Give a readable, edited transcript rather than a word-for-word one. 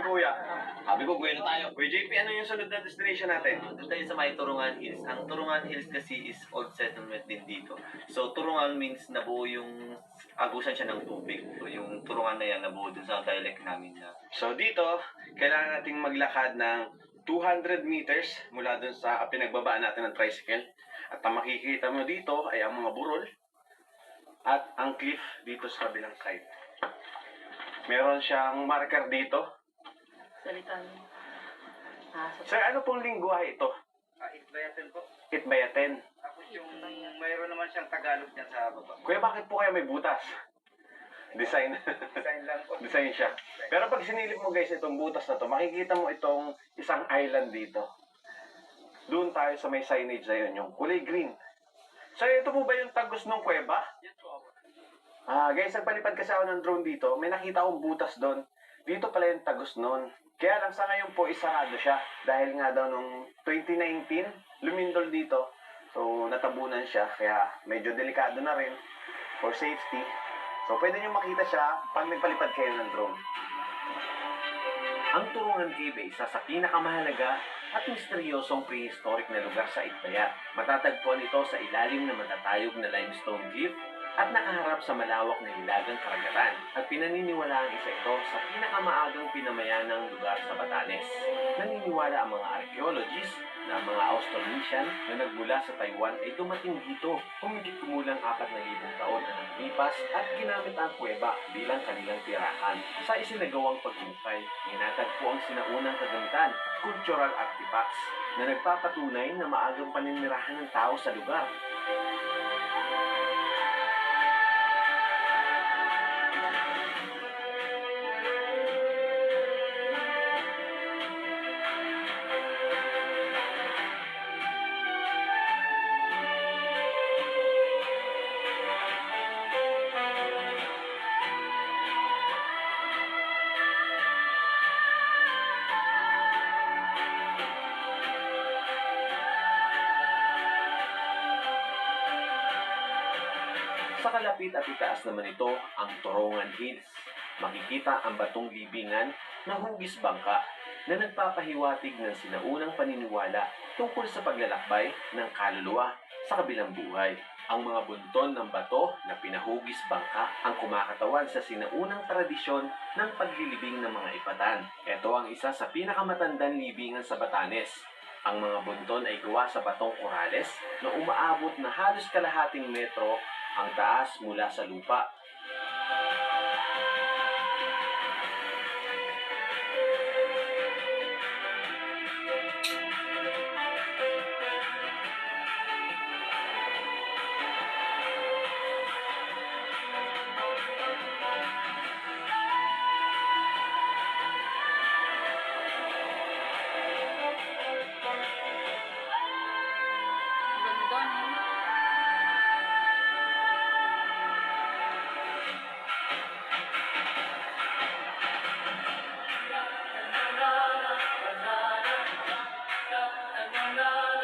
kuya. Sabi ko, buhay na tayo. Kuya JP, ano yung sunod na destination natin? Doon tayo sa may Turungan Hills. Ang Turungan Hills kasi is old settlement din dito. So, Turungan means nabuo yung agusan siya ng tubig. So, yung Turungan na yan nabuo dun sa dialect namin na. So dito, kailangan nating maglakad ng 200 meters mula dun sa pinagbabaan natin ng tricycle. At ang makikita mo dito ay ang mga burol at ang cliff dito sa kabilang side. Meron siyang marker dito. Salita niyo. Sir, ano pong lingwahe ito? Itbayaten po. Itbayaten. Tapos yung mayroon naman siyang Tagalog dyan sa baba. Kuya, bakit po kaya may butas? Design. Design lang po. Design siya. Pero pag sinilip mo guys itong butas na to, makikita mo itong isang island dito. Doon tayo sa may signage na yun, yung kulay green. Sir, ito po ba yung tagos ng kuweba? Yan po. Guys, nagpalipad kasi ako ng drone dito. May nakita akong butas doon. Dito pala yung tagos noon. Kaya lang sa ngayon po, isarado siya. Dahil nga daw nung 2019, lumindol dito. So, natabunan siya. Kaya medyo delikado na rin for safety. So, pwede nyo makita siya pag nagpalipad kayo ng drone. Ang Turungan Cave ay isa sa pinakamahalaga at misteryosong prehistoric na lugar sa Itbayat. Matatagpuan ito sa ilalim ng matatayog na limestone cliff at nakaharap sa malawak na hilagang karagatan at pinaniniwalaan isa ito sa pinakamaagang pinamayanang lugar sa Batanes. Naniniwala ang mga archaeologists na ang mga Austronesian na nagmula sa Taiwan ay dumating dito humigit kumulang 4,000 taon na naglipas at ginamit ang kuweba bilang kanilang tirahan. Sa isinagawang paghuhukay, inatagpo ang sinaunang kagamitan, cultural artifacts, na nagpapatunay na maagang paninirahan ng tao sa lugar. Sa kalapit at itaas naman ito ang Turungan Hills. Makikita ang batong libingan na hugis bangka na nagpapahiwatig ng sinaunang paniniwala tungkol sa paglalakbay ng kaluluwa sa kabilang buhay. Ang mga bunton ng bato na pinahugis bangka ang kumakatawan sa sinaunang tradisyon ng paglilibing ng mga ipatan. Ito ang isa sa pinakamatandang libingan sa Batanes. Ang mga bunton ay gawa sa batong korales na umaabot na halos kalahating metro ang taas mula sa lupa. Ganda, no? Na na na na na na na na